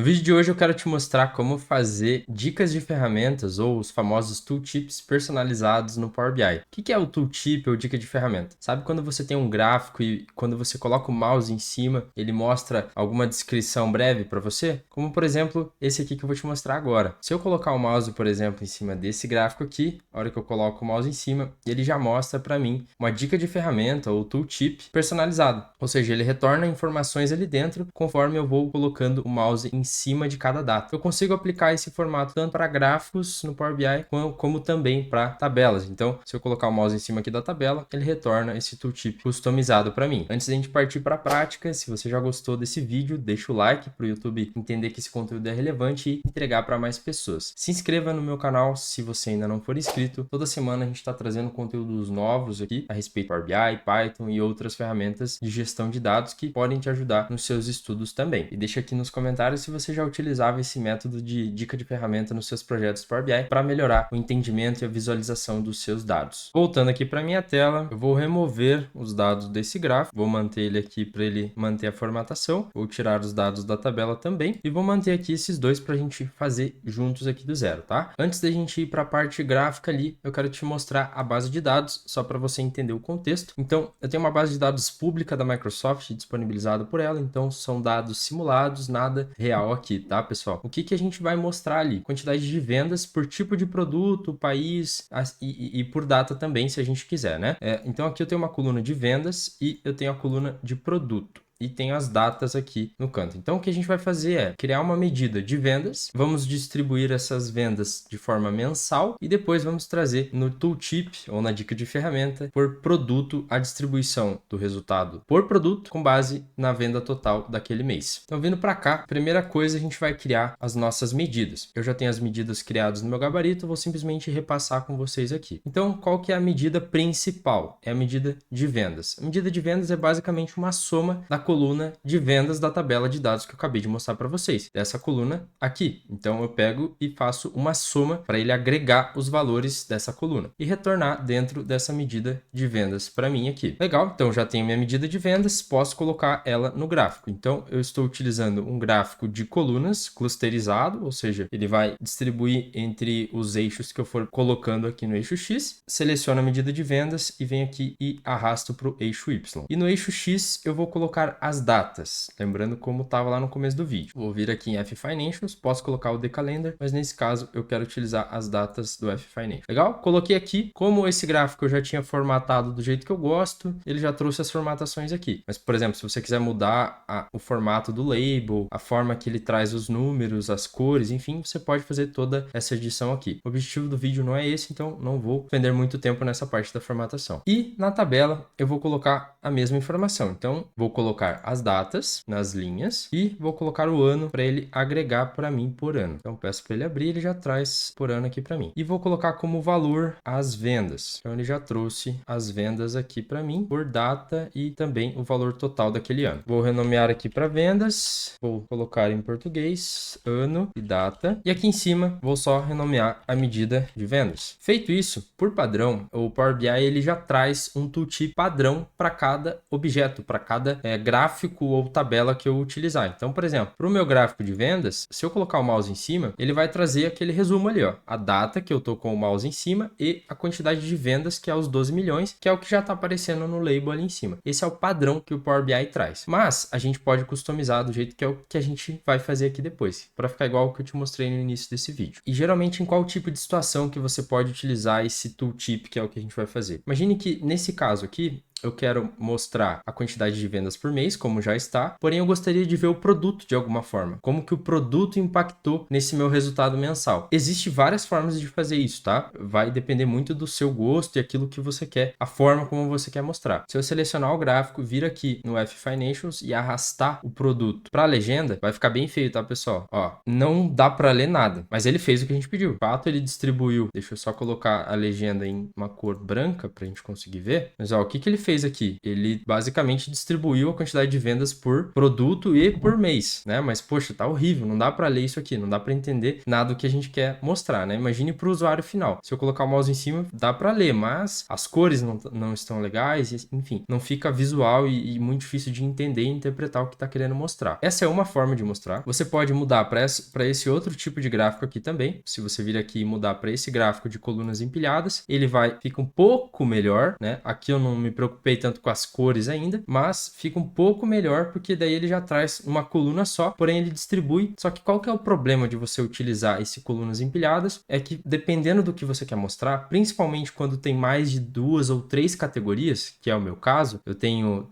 No vídeo de hoje eu quero te mostrar como fazer dicas de ferramentas ou os famosos tooltips personalizados no Power BI. O que é o tooltip ou dica de ferramenta? Sabe quando você tem um gráfico e quando você coloca o mouse em cima, ele mostra alguma descrição breve para você? Como por exemplo, esse aqui que eu vou te mostrar agora. Se eu colocar o mouse, por exemplo, em cima desse gráfico aqui, a hora que eu coloco o mouse em cima, ele já mostra para mim uma dica de ferramenta ou tooltip personalizado. Ou seja, ele retorna informações ali dentro conforme eu vou colocando o mouse em cima de cada data. Eu consigo aplicar esse formato tanto para gráficos no Power BI como também para tabelas. Então, se eu colocar o mouse em cima aqui da tabela, ele retorna esse tooltip customizado para mim. Antes da gente partir para a prática, se você já gostou desse vídeo, deixa o like para o YouTube entender que esse conteúdo é relevante e entregar para mais pessoas. Se inscreva no meu canal se você ainda não for inscrito. Toda semana a gente está trazendo conteúdos novos aqui a respeito do Power BI, Python e outras ferramentas de gestão de dados que podem te ajudar nos seus estudos também. E deixa aqui nos comentários se você já utilizava esse método de dica de ferramenta nos seus projetos Power BI para melhorar o entendimento e a visualização dos seus dados. Voltando aqui para minha tela, eu vou remover os dados desse gráfico, vou manter ele aqui para ele manter a formatação, vou tirar os dados da tabela também e vou manter aqui esses dois para a gente fazer juntos aqui do zero, tá? Antes da gente ir para a parte gráfica ali, eu quero te mostrar a base de dados, só para você entender o contexto. Então, eu tenho uma base de dados pública da Microsoft disponibilizada por ela, então são dados simulados, nada real aqui, tá, pessoal? O que a gente vai mostrar ali? Quantidade de vendas por tipo de produto, país e por data também, se a gente quiser, né? Então aqui eu tenho uma coluna de vendas e eu tenho a coluna de produto. E tenho as datas aqui no canto. Então, o que a gente vai fazer é criar uma medida de vendas, vamos distribuir essas vendas de forma mensal e depois vamos trazer no tooltip ou na dica de ferramenta por produto a distribuição do resultado por produto com base na venda total daquele mês. Então, vindo para cá, primeira coisa a gente vai criar as nossas medidas. Eu já tenho as medidas criadas no meu gabarito, vou simplesmente repassar com vocês aqui. Então, qual que é a medida principal? É a medida de vendas. A medida de vendas é basicamente uma soma da coluna de vendas da tabela de dados que eu acabei de mostrar para vocês, dessa coluna aqui. Então eu pego e faço uma soma para ele agregar os valores dessa coluna e retornar dentro dessa medida de vendas para mim aqui. Legal, então já tenho minha medida de vendas, posso colocar ela no gráfico. Então eu estou utilizando um gráfico de colunas clusterizado, ou seja, ele vai distribuir entre os eixos que eu for colocando aqui no eixo X, seleciono a medida de vendas e venho aqui e arrasto para o eixo Y. E no eixo X eu vou colocar as datas, lembrando como estava lá no começo do vídeo. Vou vir aqui em F-Financials, posso colocar o Decalendar, mas nesse caso eu quero utilizar as datas do F-Financial. Legal? Coloquei aqui, como esse gráfico eu já tinha formatado do jeito que eu gosto, ele já trouxe as formatações aqui. Mas, por exemplo, se você quiser mudar o formato do label, a forma que ele traz os números, as cores, enfim, você pode fazer toda essa edição aqui. O objetivo do vídeo não é esse, então não vou spender muito tempo nessa parte da formatação. E na tabela eu vou colocar a mesma informação. Então, vou colocar as datas nas linhas e vou colocar o ano para ele agregar para mim por ano. Então peço para ele abrir, ele já traz por ano aqui para mim. E vou colocar como valor as vendas. Então ele já trouxe as vendas aqui para mim por data e também o valor total daquele ano. Vou renomear aqui para vendas, vou colocar em português ano e data e aqui em cima vou só renomear a medida de vendas. Feito isso, por padrão, o Power BI ele já traz um tooltip padrão para cada objeto, para cada gráfico ou tabela que eu utilizar. Então, por exemplo, para o meu gráfico de vendas, se eu colocar o mouse em cima, ele vai trazer aquele resumo ali, ó, a data que eu tô com o mouse em cima e a quantidade de vendas, que é os 12 milhões, que é o que já está aparecendo no label ali em cima. Esse é o padrão que o Power BI traz. Mas a gente pode customizar do jeito que é o que a gente vai fazer aqui depois, para ficar igual ao que eu te mostrei no início desse vídeo. E geralmente em qual tipo de situação que você pode utilizar esse tooltip, que é o que a gente vai fazer? Imagine que nesse caso aqui, eu quero mostrar a quantidade de vendas por mês, como já está, porém eu gostaria de ver o produto de alguma forma. Como que o produto impactou nesse meu resultado mensal. Existem várias formas de fazer isso, tá? Vai depender muito do seu gosto e aquilo que você quer, a forma como você quer mostrar. Se eu selecionar o gráfico, vir aqui no F-Financials e arrastar o produto para a legenda, vai ficar bem feio, tá, pessoal? Ó, não dá para ler nada, mas ele fez o que a gente pediu. De fato, ele distribuiu. Deixa eu só colocar a legenda em uma cor branca para a gente conseguir ver. Mas ó, o que ele fez? fez aqui? Ele basicamente distribuiu a quantidade de vendas por produto e por mês, né? Mas, poxa, tá horrível, não dá para ler isso aqui, não dá para entender nada do que a gente quer mostrar, né? Imagine para o usuário final. Se eu colocar o mouse em cima, dá para ler, mas as cores não estão legais, enfim, não fica visual e muito difícil de entender e interpretar o que está querendo mostrar. Essa é uma forma de mostrar. Você pode mudar para esse outro tipo de gráfico aqui também. Se você vir aqui e mudar para esse gráfico de colunas empilhadas, ele fica um pouco melhor, né? Aqui eu não me preocupei tanto com as cores ainda, mas fica um pouco melhor porque daí ele já traz uma coluna só, porém ele distribui. Só que qual que é o problema de você utilizar esse colunas empilhadas? É que dependendo do que você quer mostrar, principalmente quando tem mais de 2 ou 3 categorias, que é o meu caso, eu tenho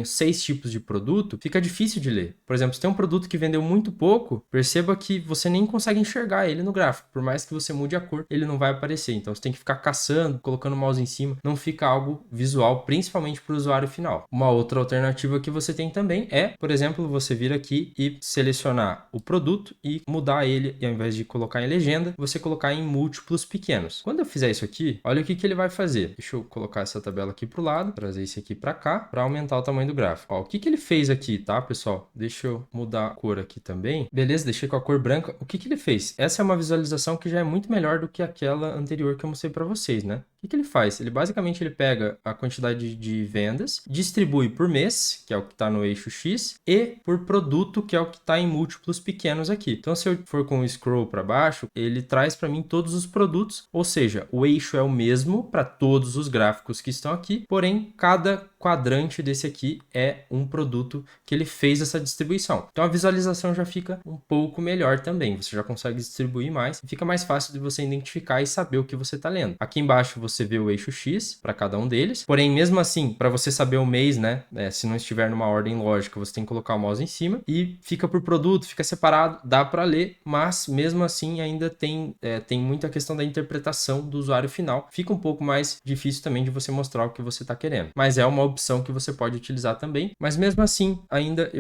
6 tipos de produto, fica difícil de ler. Por exemplo, se tem um produto que vendeu muito pouco, perceba que você nem consegue enxergar ele no gráfico. Por mais que você mude a cor, ele não vai aparecer. Então você tem que ficar caçando, colocando o mouse em cima, não fica algo visual, principalmente para o usuário final. Uma outra alternativa que você tem também é, por exemplo, você vir aqui e selecionar o produto e mudar ele, e ao invés de colocar em legenda, você colocar em múltiplos pequenos. Quando eu fizer isso aqui, olha o que ele vai fazer. Deixa eu colocar essa tabela aqui para o lado, trazer isso aqui para cá, para aumentar o tamanho do gráfico. Ó, o que ele fez aqui, tá, pessoal? Deixa eu mudar a cor aqui também. Beleza, deixei com a cor branca. O que ele fez? Essa é uma visualização que já é muito melhor do que aquela anterior que eu mostrei para vocês, né? O que ele faz? Ele basicamente pega a quantidade de vendas, distribui por mês, que é o que está no eixo X, e por produto, que é o que está em múltiplos pequenos aqui. Então, se eu for com o scroll para baixo, ele traz para mim todos os produtos, ou seja, o eixo é o mesmo para todos os gráficos que estão aqui, porém, cada quadrante desse aqui é um produto que ele fez essa distribuição. Então, a visualização já fica um pouco melhor também. Você já consegue distribuir mais e fica mais fácil de você identificar e saber o que você está lendo. Aqui embaixo você vê o eixo X para cada um deles. Porém, mesmo assim, para você saber o mês, né? Se não estiver numa ordem lógica, você tem que colocar o mouse em cima e fica por produto, fica separado, dá para ler, mas mesmo assim ainda tem muita questão da interpretação do usuário final. Fica um pouco mais difícil também de você mostrar o que você está querendo. Mas é uma opção que você pode utilizar também. Mas mesmo assim, ainda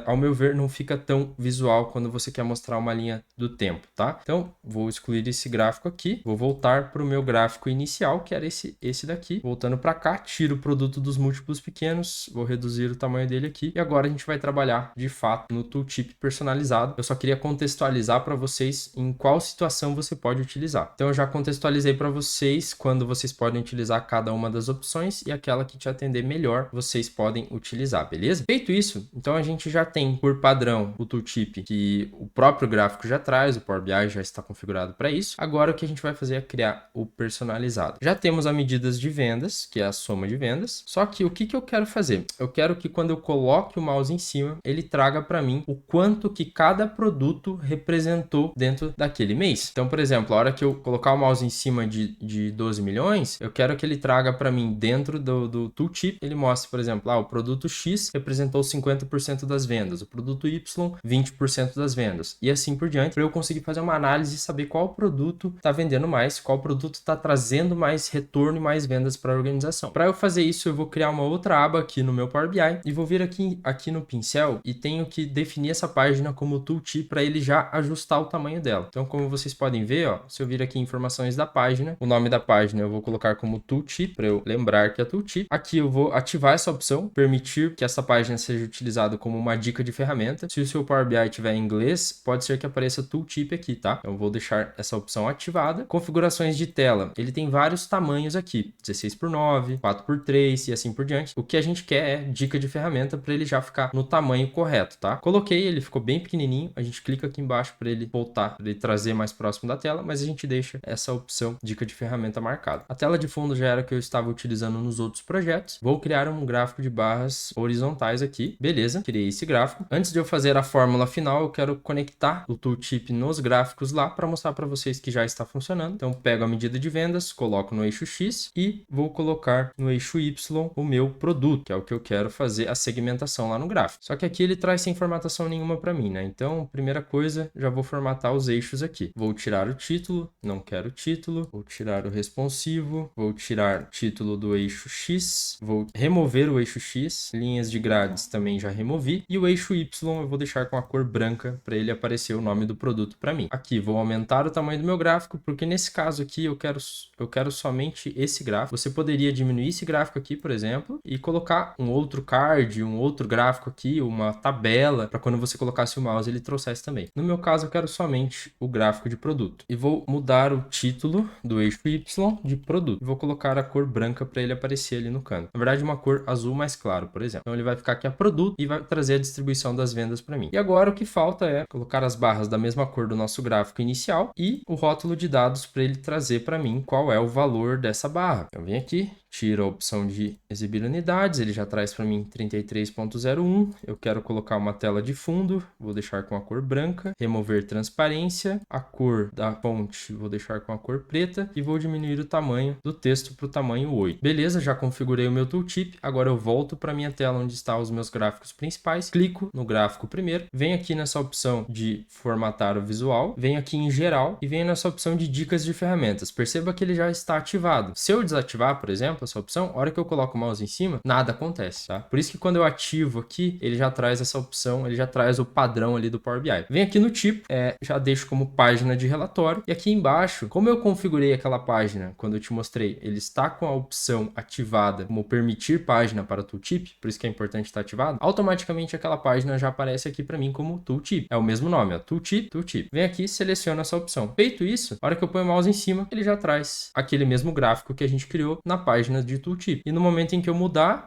ao meu ver, não fica tão visual quando você quer mostrar uma linha do tempo, tá? Então, vou excluir esse gráfico aqui, vou voltar para o meu gráfico inicial, que era esse daqui. Voltando para cá, tiro o produto dos múltiplos pequenos, vou reduzir o tamanho dele aqui e agora a gente vai trabalhar de fato no tooltip personalizado. Eu só queria contextualizar para vocês em qual situação você pode utilizar. Então eu já contextualizei para vocês quando vocês podem utilizar cada uma das opções e aquela que te atender melhor vocês podem utilizar, beleza? Feito isso, então a gente já tem por padrão o tooltip que o próprio gráfico já traz, o Power BI já está configurado para isso. Agora o que a gente vai fazer é criar o personalizado. Já temos a medidas de vendas, que é a soma de vendas. Só que o que eu quero fazer? Eu quero que quando eu coloque o mouse em cima, ele traga para mim o quanto que cada produto representou dentro daquele mês. Então, por exemplo, a hora que eu colocar o mouse em cima de 12 milhões, eu quero que ele traga para mim dentro do tooltip, ele mostre, por exemplo, o produto X representou 50% das vendas, o produto Y 20% das vendas e assim por diante, para eu conseguir fazer uma análise e saber qual produto está vendendo mais, qual produto está trazendo mais retorno e mais vendas para a organização. Para eu fazer isso, eu vou criar uma outra aba aqui no meu Power BI e vou vir aqui no pincel e tenho que definir essa página como tooltip para ele já ajustar o tamanho dela. Então, como vocês podem ver, ó, se eu vir aqui em informações da página, o nome da página eu vou colocar como tooltip para eu lembrar que é tooltip. Aqui eu vou ativar essa opção, permitir que essa página seja utilizada como uma dica de ferramenta. Se o seu Power BI tiver em inglês, pode ser que apareça tooltip aqui, tá? Eu vou deixar essa opção ativada. Configurações de tela, ele tem vários tamanhos aqui, 16:9, 4:3 e assim por diante. O que a gente quer é dica de ferramenta para ele já ficar no tamanho correto, tá? Coloquei, ele ficou bem pequenininho, a gente clica aqui embaixo para ele voltar, para ele trazer mais próximo da tela, mas a gente deixa essa opção dica de ferramenta marcada. A tela de fundo já era que eu estava utilizando nos outros projetos. Vou criar um gráfico de barras horizontais aqui. Beleza, criei esse gráfico. Antes de eu fazer a fórmula final, eu quero conectar o tooltip nos gráficos lá para mostrar para vocês que já está funcionando. Então, pego a medida de vendas, coloco no eixo X e vou colocar no eixo Y o meu produto, que é o que eu quero fazer a segmentação lá no gráfico. Só que aqui ele traz sem formatação nenhuma para mim, né? Então, primeira coisa, já vou formatar os eixos aqui. Vou tirar o título, não quero título. Vou tirar o responsivo, vou tirar o título do eixo X, vou remover o eixo X, linhas de grades também já removi, e o eixo Y eu vou deixar com a cor branca para ele aparecer o nome do produto para mim. Aqui vou aumentar o tamanho do meu gráfico, porque nesse caso aqui eu quero somente esse gráfico. Você poderia diminuir esse gráfico aqui, por exemplo, e colocar um outro card, um outro gráfico aqui, uma tabela, para quando você colocasse o mouse ele trouxesse também. No meu caso eu quero somente o gráfico de produto. E vou mudar o título do eixo Y de produto. Vou colocar a cor branca para ele aparecer ali no canto. Na verdade, uma cor azul mais claro, por exemplo. Então ele vai ficar aqui a produto e vai trazer a distribuição das vendas para mim. E agora o que falta é colocar as barras da mesma cor do nosso gráfico inicial e o rótulo de dados para ele trazer para mim qual é o valor dessa barra. Então vem aqui, tiro a opção de exibir unidades, ele já traz para mim 33.01. Eu quero colocar uma tela de fundo, vou deixar com a cor branca, remover transparência, a cor da fonte vou deixar com a cor preta e vou diminuir o tamanho do texto para o tamanho 8. Beleza, já configurei o meu tooltip, agora eu volto para minha tela onde estão os meus gráficos principais, clico no gráfico primeiro, venho aqui nessa opção de formatar o visual, venho aqui em geral e venho nessa opção de dicas de ferramentas. Perceba que ele já está ativado. Se eu desativar, por exemplo, essa opção, a hora que eu coloco o mouse em cima, nada acontece, tá? Por isso que quando eu ativo aqui, ele já traz essa opção, ele já traz o padrão ali do Power BI. Vem aqui no tipo, já deixo como página de relatório, e aqui embaixo, como eu configurei aquela página, quando eu te mostrei, ele está com a opção ativada como permitir página para tooltip, por isso que é importante estar ativado, automaticamente aquela página já aparece aqui para mim como tooltip. É o mesmo nome, ó, tooltip, tooltip. Vem aqui e seleciona essa opção. Feito isso, a hora que eu ponho o mouse em cima, ele já traz aquele mesmo gráfico que a gente criou na página de tooltip. E no momento em que eu mudar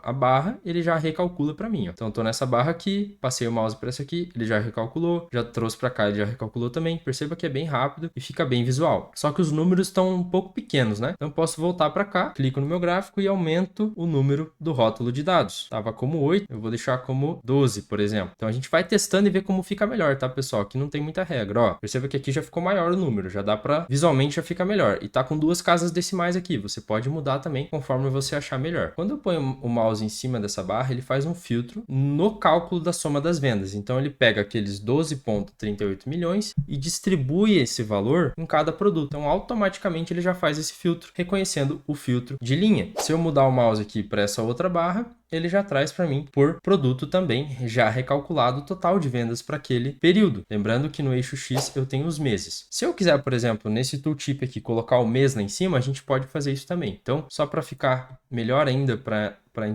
a barra, ele já recalcula para mim, ó. Então eu tô nessa barra aqui, passei o mouse para essa aqui, ele já recalculou, já trouxe para cá, ele já recalculou também. Perceba que é bem rápido e fica bem visual. Só que os números estão um pouco pequenos, né? Então eu posso voltar para cá, clico no meu gráfico e aumento o número do rótulo de dados. Tava como 8, eu vou deixar como 12, por exemplo. Então a gente vai testando e ver como fica melhor, tá, pessoal? Aqui não tem muita regra, ó. Perceba que aqui já ficou maior o número, já dá para visualmente já fica melhor. E tá com duas casas decimais aqui, você pode mudar também conforme você achar melhor. Quando eu ponho o mouse em cima dessa barra, ele faz um filtro no cálculo da soma das vendas. Então ele pega aqueles 12,38 milhões e distribui esse valor em cada produto. Então automaticamente ele já faz esse filtro, reconhecendo o filtro de linha. Se eu mudar o mouse aqui para essa outra barra, ele já traz para mim por produto também, já recalculado o total de vendas para aquele período. Lembrando que no eixo X eu tenho os meses. Se eu quiser, por exemplo, nesse tooltip aqui, colocar o mês lá em cima, a gente pode fazer isso também. Então, só para ficar melhor ainda para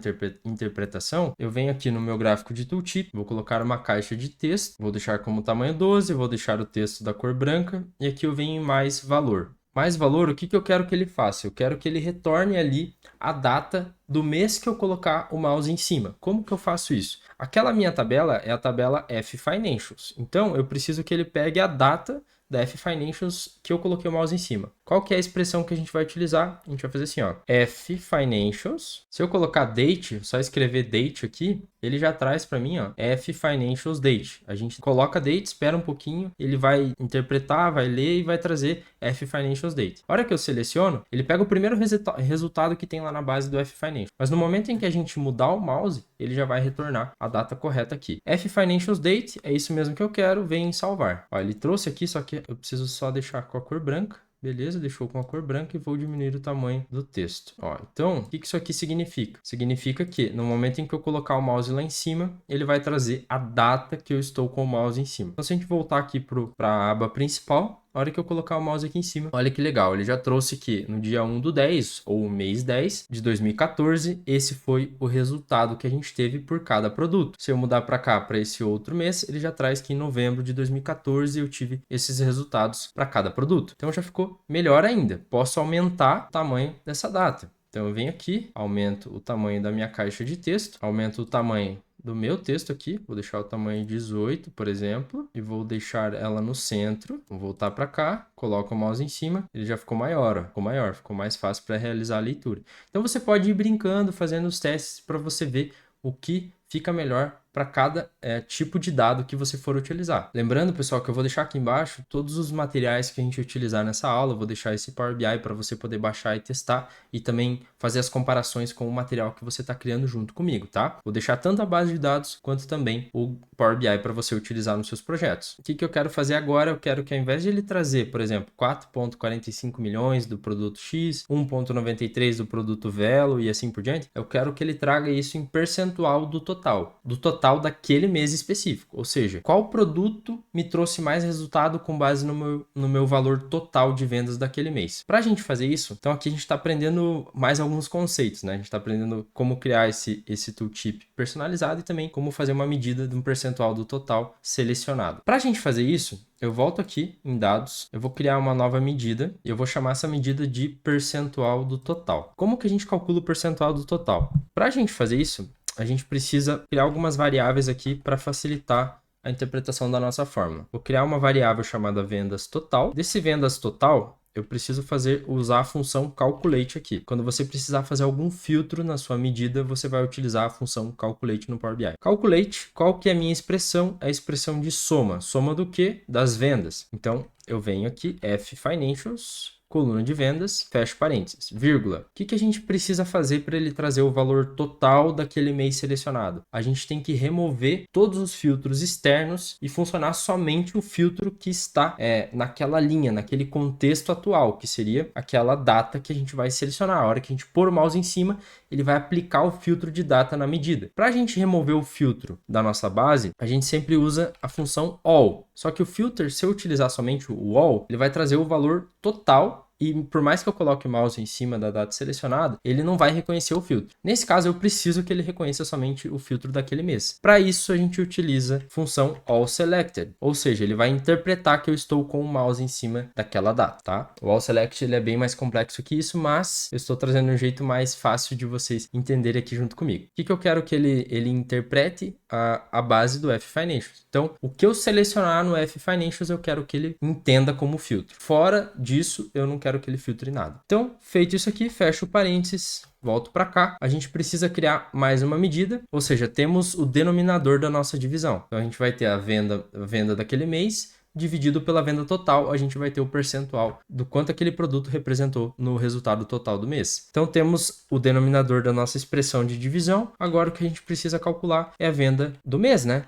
interpretação, eu venho aqui no meu gráfico de tooltip, vou colocar uma caixa de texto, vou deixar como tamanho 12, vou deixar o texto da cor branca e aqui eu venho em mais valor. Mais valor, o que eu quero que ele faça? Eu quero que ele retorne ali a data do mês que eu colocar o mouse em cima. Como que eu faço isso? Aquela minha tabela é a tabela F Financials. Então, eu preciso que ele pegue a data da F Financials que eu coloquei o mouse em cima. Qual que é a expressão que a gente vai utilizar? A gente vai fazer assim, ó, F Financials. Se eu colocar date, só escrever date aqui, ele já traz para mim, ó, F Financials Date. A gente coloca date, espera um pouquinho, ele vai interpretar, vai ler e vai trazer F Financials Date. A hora que eu seleciono, ele pega o primeiro resultado que tem lá na base do F Financials. Mas no momento em que a gente mudar o mouse, ele já vai retornar a data correta aqui. F Financials Date, é isso mesmo que eu quero, vem em salvar. Ó, ele trouxe aqui, só que eu preciso só deixar com a cor branca. Beleza, deixou com a cor branca e vou diminuir o tamanho do texto. Ó, então, o que isso aqui significa? Significa que no momento em que eu colocar o mouse lá em cima, ele vai trazer a data que eu estou com o mouse em cima. Então, se a gente voltar aqui para a aba principal, a hora que eu colocar o mouse aqui em cima, olha que legal, ele já trouxe que no dia 1/10, ou mês 10 de 2014, esse foi o resultado que a gente teve por cada produto. Se eu mudar para cá, para esse outro mês, ele já traz que em novembro de 2014 eu tive esses resultados para cada produto. Então já ficou melhor ainda. Posso aumentar o tamanho dessa data. Então eu venho aqui, aumento o tamanho da minha caixa de texto, aumento o tamanho do meu texto aqui, vou deixar o tamanho 18, por exemplo, e vou deixar ela no centro. Vou voltar para cá, coloco o mouse em cima, ele já ficou maior, ó, ficou maior, ficou mais fácil para realizar a leitura. Então você pode ir brincando, fazendo os testes para você ver o que fica melhor para cada tipo de dado que você for utilizar. Lembrando, pessoal, que eu vou deixar aqui embaixo todos os materiais que a gente utilizar nessa aula, eu vou deixar esse Power BI para você poder baixar e testar e também fazer as comparações com o material que você está criando junto comigo, tá? Vou deixar tanto a base de dados quanto também o Power BI para você utilizar nos seus projetos. O que eu quero fazer agora? Eu quero que ao invés de ele trazer, por exemplo, 4,45 milhões do produto X, 1,93 do produto Velo e assim por diante, eu quero que ele traga isso em percentual do total daquele mês específico. Ou seja, qual produto me trouxe mais resultado com base no meu valor total de vendas daquele mês. Para a gente fazer isso, então aqui a gente está aprendendo mais alguns conceitos, né? A gente está aprendendo como criar esse tooltip personalizado e também como fazer uma medida de um percentual do total selecionado. Para a gente fazer isso, eu volto aqui em dados, eu vou criar uma nova medida e eu vou chamar essa medida de percentual do total. Como que a gente calcula o percentual do total? Para a gente fazer isso, a gente precisa criar algumas variáveis aqui para facilitar a interpretação da nossa fórmula. Vou criar uma variável chamada vendas total. Desse vendas total, eu preciso usar a função calculate aqui. Quando você precisar fazer algum filtro na sua medida, você vai utilizar a função calculate no Power BI. Calculate, qual que é a minha expressão? É a expressão de soma. Soma do quê? Das vendas. Então, eu venho aqui, F Financials, coluna de vendas, fecho parênteses, vírgula. O que a gente precisa fazer para ele trazer o valor total daquele mês selecionado? A gente tem que remover todos os filtros externos e funcionar somente o filtro que está naquela linha, naquele contexto atual, que seria aquela data que a gente vai selecionar. A hora que a gente pôr o mouse em cima, ele vai aplicar o filtro de data na medida. Para a gente remover o filtro da nossa base, a gente sempre usa a função all. Só que o filter, se eu utilizar somente o all, ele vai trazer o valor total. E por mais que eu coloque o mouse em cima da data selecionada, ele não vai reconhecer o filtro. Nesse caso, eu preciso que ele reconheça somente o filtro daquele mês. Para isso, a gente utiliza a função allSelected, ou seja, ele vai interpretar que eu estou com o mouse em cima daquela data, tá? O allSelect ele é bem mais complexo que isso, mas eu estou trazendo um jeito mais fácil de vocês entenderem aqui junto comigo. O que eu quero que ele interprete? A base do F Financials. Então, o que eu selecionar no F Financials, eu quero que ele entenda como filtro. Fora disso, eu não quero que ele filtre nada. Então, feito isso aqui, fecho o parênteses, volto para cá. A gente precisa criar mais uma medida, ou seja, temos o denominador da nossa divisão. Então, a gente vai ter a venda daquele mês, dividido pela venda total, a gente vai ter o percentual do quanto aquele produto representou no resultado total do mês. Então, temos o denominador da nossa expressão de divisão. Agora, o que a gente precisa calcular é a venda do mês, né?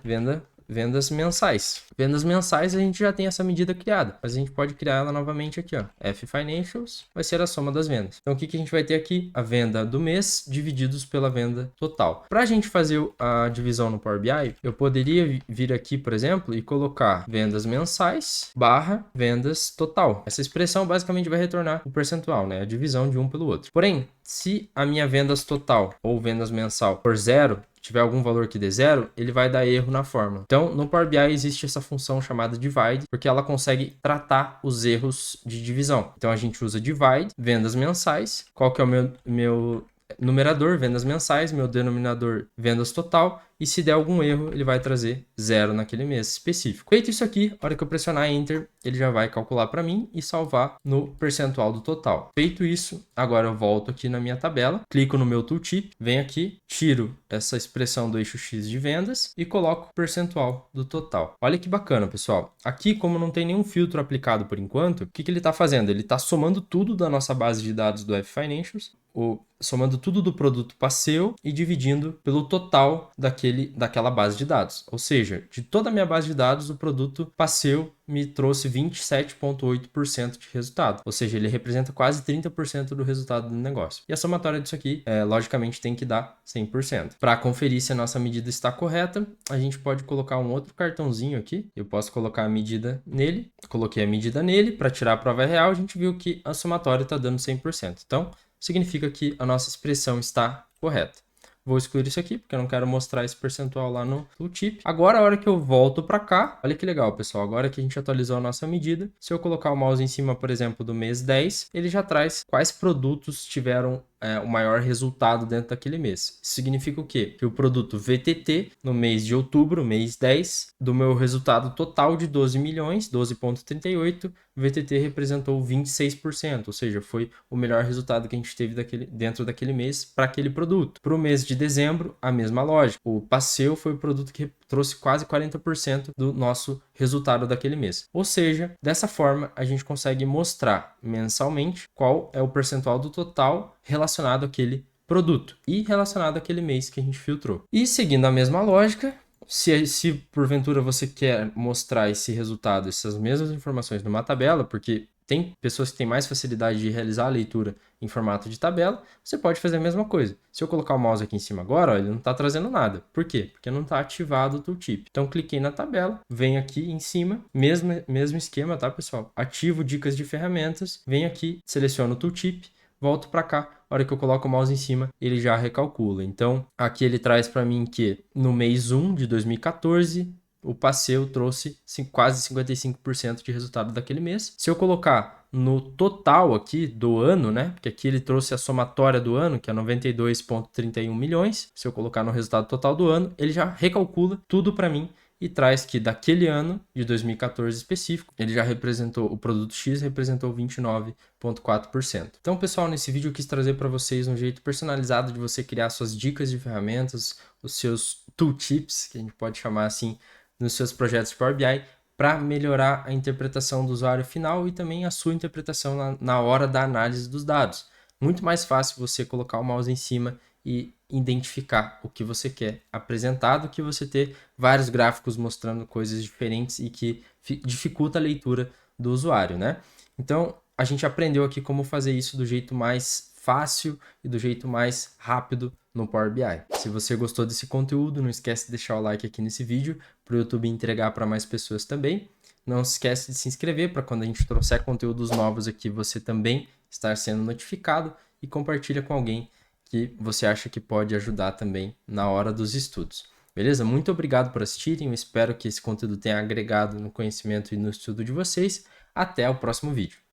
Vendas mensais. Vendas mensais a gente já tem essa medida criada, mas a gente pode criar ela novamente aqui, ó. F Financials vai ser a soma das vendas. Então o que a gente vai ter aqui? A venda do mês divididos pela venda total. Para a gente fazer a divisão no Power BI, eu poderia vir aqui, por exemplo, e colocar vendas mensais barra vendas total. Essa expressão basicamente vai retornar o percentual, né? A divisão de um pelo outro. Porém, se a minha vendas total ou vendas mensal for zero, tiver algum valor que dê zero, ele vai dar erro na fórmula. Então, no Power BI existe essa função chamada divide, porque ela consegue tratar os erros de divisão. Então, a gente usa divide, vendas mensais, qual que é o meu numerador, vendas mensais, meu denominador, vendas total, e se der algum erro, ele vai trazer zero naquele mês específico. Feito isso aqui, a hora que eu pressionar Enter, ele já vai calcular para mim e salvar no percentual do total. Feito isso, agora eu volto aqui na minha tabela, clico no meu tooltip, venho aqui, tiro essa expressão do eixo X de vendas e coloco o percentual do total. Olha que bacana, pessoal. Aqui, como não tem nenhum filtro aplicado por enquanto, o que ele está fazendo? Ele está somando tudo da nossa base de dados do F Financials, somando tudo do produto Passeo e dividindo pelo total daquela base de dados. Ou seja, de toda a minha base de dados, o produto Passeo me trouxe 27,8% de resultado. Ou seja, ele representa quase 30% do resultado do negócio. E a somatória disso aqui, logicamente, tem que dar 100%. Para conferir se a nossa medida está correta, a gente pode colocar um outro cartãozinho aqui. Eu posso colocar a medida nele. Coloquei a medida nele. Para tirar a prova real, a gente viu que a somatória está dando 100%. Então, significa que a nossa expressão está correta. Vou excluir isso aqui, porque eu não quero mostrar esse percentual lá no tooltip. Agora, a hora que eu volto para cá, olha que legal, pessoal. Agora que a gente atualizou a nossa medida, se eu colocar o mouse em cima, por exemplo, do mês 10, ele já traz quais produtos tiveram o maior resultado dentro daquele mês. Isso significa o quê? Que o produto VTT, no mês de outubro, mês 10, do meu resultado total de 12 milhões, 12,38, o VTT representou 26%, ou seja, foi o melhor resultado que a gente teve dentro daquele mês para aquele produto. Para o mês de dezembro, a mesma lógica. O Passeo foi o produto que trouxe quase 40% do nosso resultado daquele mês. Ou seja, dessa forma a gente consegue mostrar mensalmente qual é o percentual do total relacionado àquele produto e relacionado àquele mês que a gente filtrou. E seguindo a mesma lógica, se porventura você quer mostrar esse resultado, essas mesmas informações numa tabela, porque tem pessoas que têm mais facilidade de realizar a leitura em formato de tabela, você pode fazer a mesma coisa. Se eu colocar o mouse aqui em cima agora, ó, ele não está trazendo nada. Por quê? Porque não está ativado o tooltip. Então, cliquei na tabela, venho aqui em cima, mesmo esquema, tá, pessoal? Ativo dicas de ferramentas, venho aqui, seleciono o tooltip, volto para cá. A hora que eu coloco o mouse em cima, ele já recalcula. Então, aqui ele traz para mim que no mês 1 de 2014, o Passeu trouxe quase 55% de resultado daquele mês. Se eu colocar no total aqui do ano, né? Porque aqui ele trouxe a somatória do ano, que é 92,31 milhões. Se eu colocar no resultado total do ano, ele já recalcula tudo para mim e traz que daquele ano, de 2014 específico, ele já representou, o produto X representou 29,4%. Então, pessoal, nesse vídeo eu quis trazer para vocês um jeito personalizado de você criar suas dicas de ferramentas, os seus tooltips, que a gente pode chamar assim, nos seus projetos de Power BI, para melhorar a interpretação do usuário final e também a sua interpretação na hora da análise dos dados. Muito mais fácil você colocar o mouse em cima e identificar o que você quer apresentar do que você ter vários gráficos mostrando coisas diferentes e que dificulta a leitura do usuário, né? Então, a gente aprendeu aqui como fazer isso do jeito mais fácil e do jeito mais rápido no Power BI. Se você gostou desse conteúdo, não esquece de deixar o like aqui nesse vídeo para o YouTube entregar para mais pessoas também. Não se esquece de se inscrever para quando a gente trouxer conteúdos novos aqui, você também estar sendo notificado e compartilha com alguém que você acha que pode ajudar também na hora dos estudos. Beleza? Muito obrigado por assistirem, eu espero que esse conteúdo tenha agregado no conhecimento e no estudo de vocês. Até o próximo vídeo.